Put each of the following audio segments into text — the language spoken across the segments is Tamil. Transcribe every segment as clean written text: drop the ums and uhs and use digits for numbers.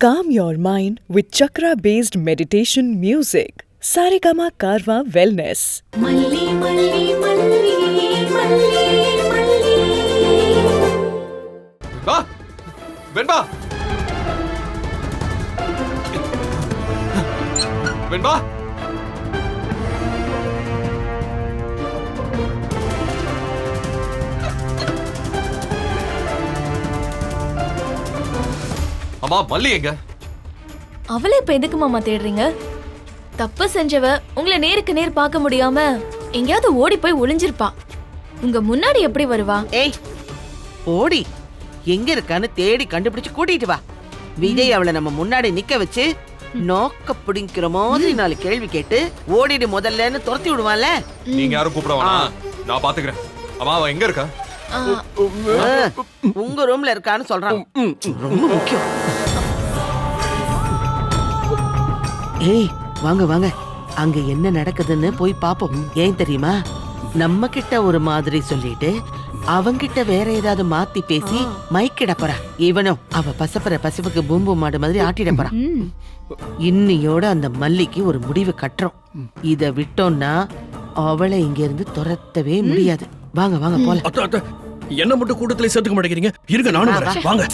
Calm your mind with chakra-based meditation music. Saregama Karwa Wellness. Malli malli malli malli malli. வா வெண்பா வெண்பா அம்மா மல்லி எங்க? அவளை இப்ப எதுக்கு மாமா தேடுறீங்க? தப்பு செஞ்சவ உங்களை நேருக்கு நேர் பார்க்க முடியாம எங்கயாவது ஓடி போய் ஒளிஞ்சிருப்பா. உங்க முன்னாடி எப்படி வருவா? ஏய் ஓடி எங்க இருக்கான்னு தேடி கண்டுபிடிச்சு கூட்டிட்டு வா. விஜய் அவளை நம்ம முன்னாடி நிக்க வச்சு நோக்க பிடிக்கிற மாதிரி 4 கேள்வி கேட்டு ஓடிடு முதல்லன்னு துரத்தி விடுவான்ல. நீங்க யாரும் கூப்பிட வேணாம், நான் பாத்துக்கிறேன். அம்மா அவ எங்க இருக்கா? உங்க ரூம்ல இருக்கான்னு சொல்றான். ரொம்ப முக்கியம். ஏய் வாங்க வாங்க, அங்க என்ன நடக்குதுன்னு போய் பாப்போம். ஏன் தெரியுமா, நம்ம கிட்ட ஒரு மாதிரி சொல்லிட்டு அவங்கிட்ட வேற ஏதாவது மாத்தி பேசி மைக்கிட போறா. இவனும் அவ பசப்பற பசிப்புக்கு பூம்பு மாடு மாதிரி ஆட்டிட போறான். இன்னியோட அந்த மல்லிக்கு ஒரு முடிவு கட்டுறோம். இத விட்டோம்னா அவளை இங்க இருந்து துரத்தவே முடியாது. வாங்க வாங்க போலாம். அத்த அத்த என்ன மட்டும் கூட்டத்துல சேர்த்துக்க மாட்டேங்கிறீங்க? இருங்க நானும் வரேன். வாங்க.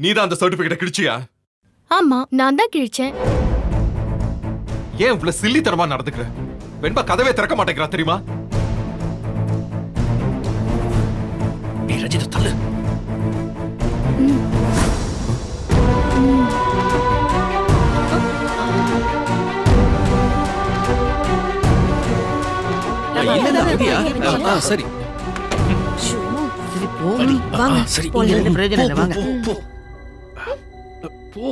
நீதான் அந்த சர்டிபிகேட்டை கிழிச்சியா? ஆமா, நான் தான் கிழிச்சேன். ஏன் இவ்வளவு சில்லித்தனமா நடந்துக்கிற? வெண்பா கதவே திறக்க மாட்டேங்கிறா தெரியுமா? நீ ரஞ்சித தள்ளு. சரி சரி போ. வாங்க. சரி என்ன பிரயோஜனம் இல்ல, வாங்க. போ.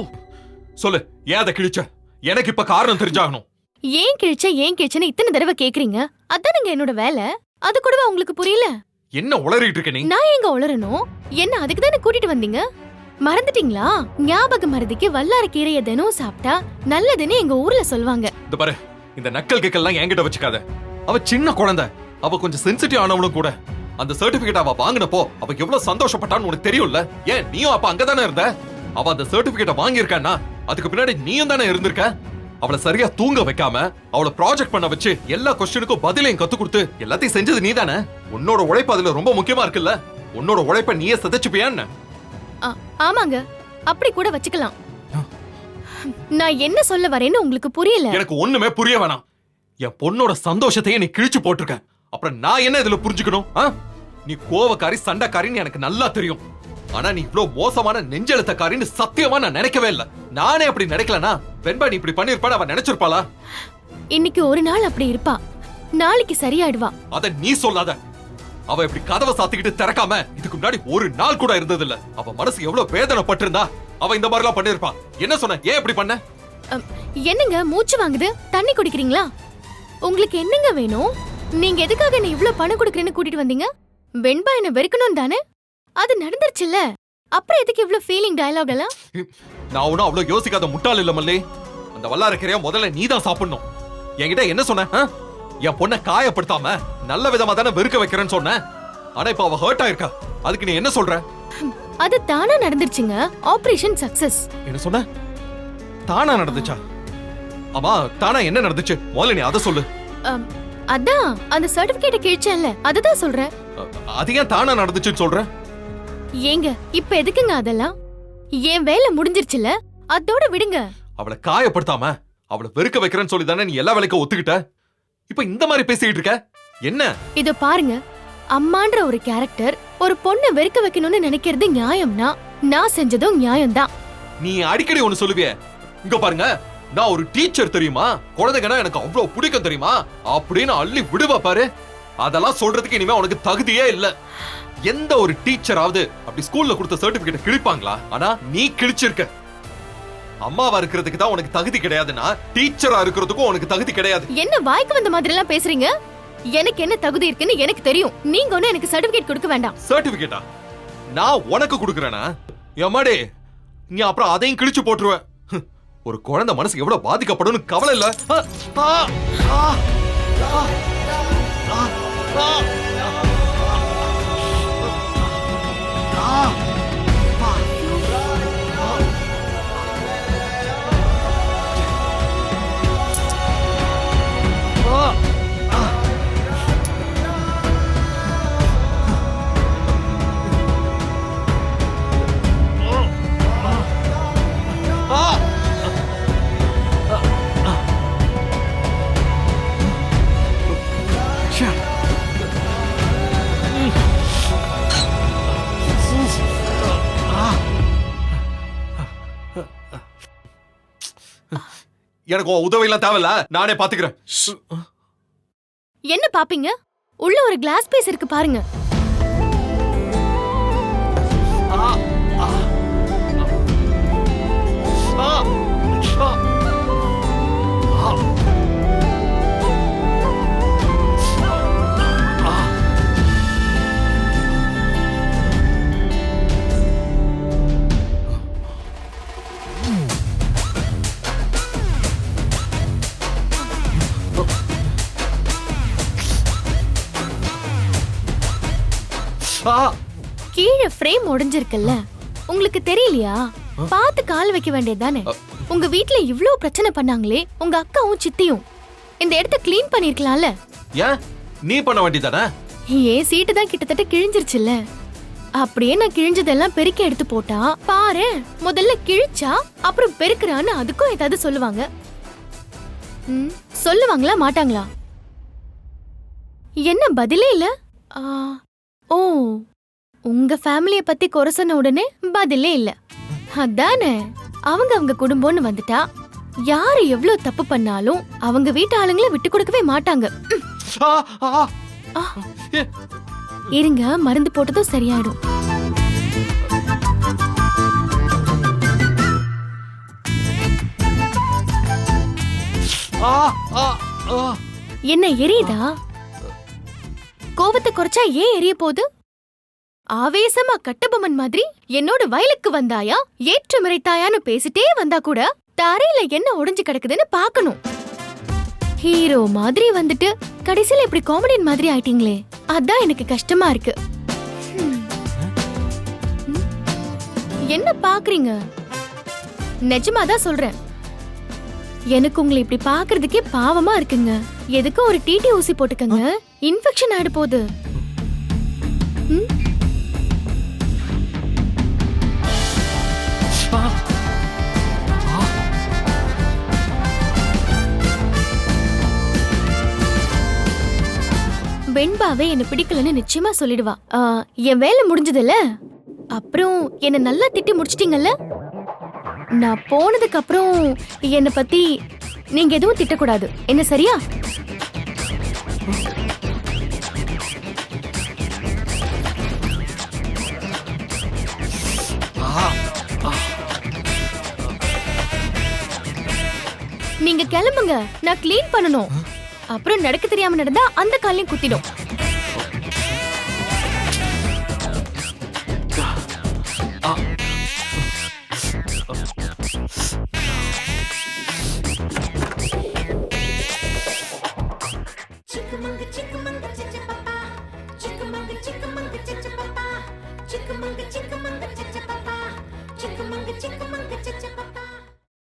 சொல்லு, ஏன் அதை கிழிச்ச? எனக்கு இப்ப காரணம் தெரிஞ்சாகணும். ஏன் கிழிச்சேன்னு இத்தனை தடவை கேக்குறீங்க? அதானுங்க என்னோட வேலை. அது கூடவா உங்களுக்கு புரியல? என்ன உளறிட்டு இருக்க நீ? நான் எங்க உளறணும்? என்ன அதுக்கு தானே கூட்டிட்டு வந்தீங்க? மறந்துட்டீங்களா? ஞாபக மறதிக்கு வல்லார கீரைய தினம் சாப்பிட்டா நல்லதுன்னு எங்க ஊர்ல சொல்வாங்க. இந்த பாரு, இந்த நக்கல் கேக்கெல்லாம் என்கிட்ட வச்சுக்காத. அவ சின்ன குழந்தை, அவ கொஞ்சம் சென்சிட்டிவ் ஆனவளும் கூட. அந்த சர்டிபிகேட் அவ வாங்கினப்போ அவ எவ்வளவு சந்தோஷப்பட்டான்னு உனக்கு தெரியும்ல? ஏன் நீயும் அப்ப அங்கதானே இருந்த? அவ அந்த சர்டிபிகேட்டை வாங்கியிருக்கான்னா அதுக்கு பின்னாடி நீயும் தானே இருந்திருக்க. அவளை சரியா தூங்க வைக்காம அவளை ப்ராஜெக்ட் பண்ண வச்சு எல்லா கொஸ்டினுக்கும் பதிலையும் கத்து கொடுத்து எல்லாத்தையும் செஞ்சது நீ தானே. உன்னோட உழைப்பு அதுல ரொம்ப முக்கியமா இருக்குல்ல. உன்னோட உழைப்ப நீயே சிதைச்சுப்பியான்னு. ஆமாங்க, அப்படி கூட வச்சுக்கலாம். நான் என்ன சொல்ல வரேன்னு உங்களுக்கு புரியல. எனக்கு ஒண்ணுமே புரிய வேணாம். என் பொண்ணோட சந்தோஷத்தையே நீ கிழிச்சு போட்டிருக்க. அப்புறம் நான் என்ன இதுல புரிஞ்சுக்கணும்? நீ கோவக்காரி சண்டைக்காரின்னு எனக்கு நல்லா தெரியும். ஆனா நீ இவ்வளவு மோசமான நெஞ்செழுத்தக்காரின்னு சத்தியமா நான் நினைக்கவே இல்ல. நானே அப்படி நினைக்கலனா வெண்பா நீ இப்படி பண்ணிருப்பான்னு அவ நினைச்சிருப்பாளா? இன்னைக்கு ஒரு நாள் அப்படி இருப்பா, நாளைக்கு சரியாயிடுவா. அத நீ சொல்லாத. அவ இப்படி கதவை சாத்திக்கிட்டு திறக்காம இதுக்கு முன்னாடி ஒரு நாள் கூட இருந்தது இல்ல. அவ மனசு எவ்வளவு வேதனைப்பட்டிருந்தா அவ இந்த மாதிரி எல்லாம் பண்ணிருப்பா. என்ன சொன்ன? ஏன் இப்படி பண்ண? என்னங்க மூச்சு வாங்குது? தண்ணி குடிக்கிறீங்களா? உங்களுக்கு என்னங்க வேணும்? நீங்க எதுக்காக என்ன இவ்ளோ பணம் கொடுக்கறேன்னு கூட்டிட்டு வந்தீங்க? வெண்பா என்ன வெறுக்கணும் தானே? அது நடந்துருச்சுல்ல, அப்புறம் எதுக்கு இவ்ளோ ஃபீலிங் டயலாக் எல்லாம்? நான் ஒன்னும் அவ்வளவு யோசிக்காத முட்டாள் இல்ல மல்லி. அந்த வல்லாரக்கரையா முதல்ல நீ தான் சாப்பிடணும். என்கிட்ட என்ன சொன்ன? என் பொண்ணை காயப்படுத்தாம நல்ல விதமா தானே வெறுக்க வைக்கிறேன்னு சொன்ன. ஆனா இப்ப அவ ஹர்ட் ஆயிருக்கா. அதுக்கு நீ என்ன சொல்ற? அது தானா நடந்துருச்சுங்க. Operation success. என்ன சொன்ன? தானா நடந்துச்சா? ஆமா, தானா என்ன நடந்துச்சு? முதல்ல நீ அதை சொல்லு. அதான் அந்த சர்டிபிகேட்டை கிழிச்சேன்ல, அதுதான் சொல்றேன். அது ஏன் தானா நடந்துச்சுன்னு சொல்ற? ஏங்க இப்ப எதுக்குங்க அதெல்லாம்? என் வேலை முடிஞ்சிருச்சுல, அதோட விடுங்க. அவளை காயப்படுத்தாம அவளை வெறுக்க வைக்கிறேன்னு சொல்லி தானே நீ எல்லா வேலைக்கும் ஒத்துக்கிட்ட. இப்ப இந்த மாதிரி பேசிட்டு இருக்க என்ன? இத பாருங்க, அம்மான்ற ஒரு கேரக்டர் ஒரு பொண்ணை வெறுக்க வைக்கணும்னு நினைக்கிறது நியாயம்னா நான் செஞ்சதும் நியாயம்தான். நீ அடிக்கடி ஒண்ணு சொல்லுவியே, இங்க பாருங்க நான் ஒரு டீச்சர் தெரியுமா, குழந்தைங்கன்னா எனக்கு அவ்வளவு பிடிக்கும் தெரியுமா அப்படின்னு அள்ளி விடுவா பாரு. அதெல்லாம் சொல்றதுக்கு இனிமே உனக்கு தகுதியே இல்ல. எந்த ஒரு டீச்சராவது அப்படி ஸ்கூல்ல கொடுத்த சர்டிபிகேட் கிழிப்பாங்களா? ஆனா நீ கிழிச்சிருக்க. அம்மாவா இருக்கிறதுக்கு தான் உனக்கு தகுதி கிடையாதுன்னா டீச்சரா இருக்கிறதுக்கும் உனக்கு தகுதி கிடையாது. என்ன வாய்க்கு வந்த மாதிரி எல்லாம் பேசுறீங்க? எனக்கு என்ன தகுதி இருக்குன்னு எனக்கு தெரியும். நீங்க ஒண்ணு எனக்கு சர்டிபிகேட் கொடுக்க வேண்டாம். சர்டிபிகேட்டா? நான் உனக்கு கொடுக்கறேனா? எம்மாடே, நீ அப்புறம் அதையும் கிழிச்சு போட்டுருவ. ஒரு குழந்தை மனசு எவ்வளவு பாதிக்கப்படும் கவலை இல்ல. எனக்கு உதவி எல்லாம் தேவையில்ல, நானே பாத்துக்கிறேன். என்ன பாப்பீங்க? உள்ள ஒரு கிளாஸ் பீஸ் இருக்கு பாருங்க. கீழே ஃப்ரேம் உடைஞ்சிருக்குல்ல, உங்களுக்கு தெரியலையா? பார்த்து கால் வைக்க வேண்டியதுதானே. உங்க வீட்ல இவ்ளோ பிரச்சனை பண்ணாங்களே உங்க அக்காவும் சித்தியும், இந்த இடத்த க்ளீன் பண்ணிருக்கலாம்ல. ஏன் நீ பண்ண வேண்டியதானே? ஏன் சீட்டு தான் கிட்டத்தட்ட கிழிஞ்சிருச்சுல்ல. அப்படியே நான் கிழிஞ்சதெல்லாம் பெருக்கி எடுத்து போட்டா பாரு, முதல்ல கிழிச்சா அப்புறம் பெருக்குறான்னு அதுக்கும் ஏதாவது சொல்லுவாங்க. சொல்லுவாங்களா மாட்டாங்களா? என்ன பதிலே இல்ல? ஓ, உங்க ஃபேமிலிய பத்தி குறை சொன்ன உடனே பதிலே இல்ல அதானே. அவங்க குடும்பம்னு வந்துட்டா யாரு எவ்வளவு தப்பு பண்ணாலும் அவங்க வீட்டு ஆளுங்களை விட்டு கொடுக்கவே மாட்டாங்க. இருங்க, மருந்து போட்டதும் சரியாயிடும். என்ன எரியுதா? கோபத்தை குறைச்சா ஏன் எரிய போகுது? ஆவேசமா கட்டபொம்மன் மாதிரி என்னோட வயலுக்கு வந்தாயா, ஏற்று மிரைத்தாயான்னு பேசிட்டே வந்தா கூட தரையில என்ன உடைஞ்சு கிடக்குதுன்னு பாக்கணும். ஹீரோ மாதிரி வந்துட்டு கடைசியில இப்படி காமெடியன் மாதிரி ஆயிட்டீங்களே, அதான் எனக்கு கஷ்டமா இருக்கு. என்ன பாக்குறீங்க? நிஜமாதான் சொல்றேன், எனக்கு உங்களை இப்படி பாக்குறதுக்கே பாவமா இருக்குங்க. எதுக்கும் ஒரு டிடி ஊசி போட்டுக்கங்க, இன்ஃபெக்ஷன் ஆயிடு போகுது. வெண்பாவே என்ன பிடிக்கலன்னு நிச்சயமா சொல்லிடுவா. என் வேலை முடிஞ்சதுல அப்புறம் என்ன நல்லா திட்டி முடிச்சிட்டீங்கல்ல. நான் போனதுக்கு அப்புறம் என்ன பத்தி நீங்க எதுவும் திட்டக்கூடாது, என்ன சரியா? நீங்க கிளம்புங்க, நான் கிளீன் பண்ணணும். அப்புறம் நடக்க தெரியாம நடந்தா அந்த காலையும் குத்திடும்.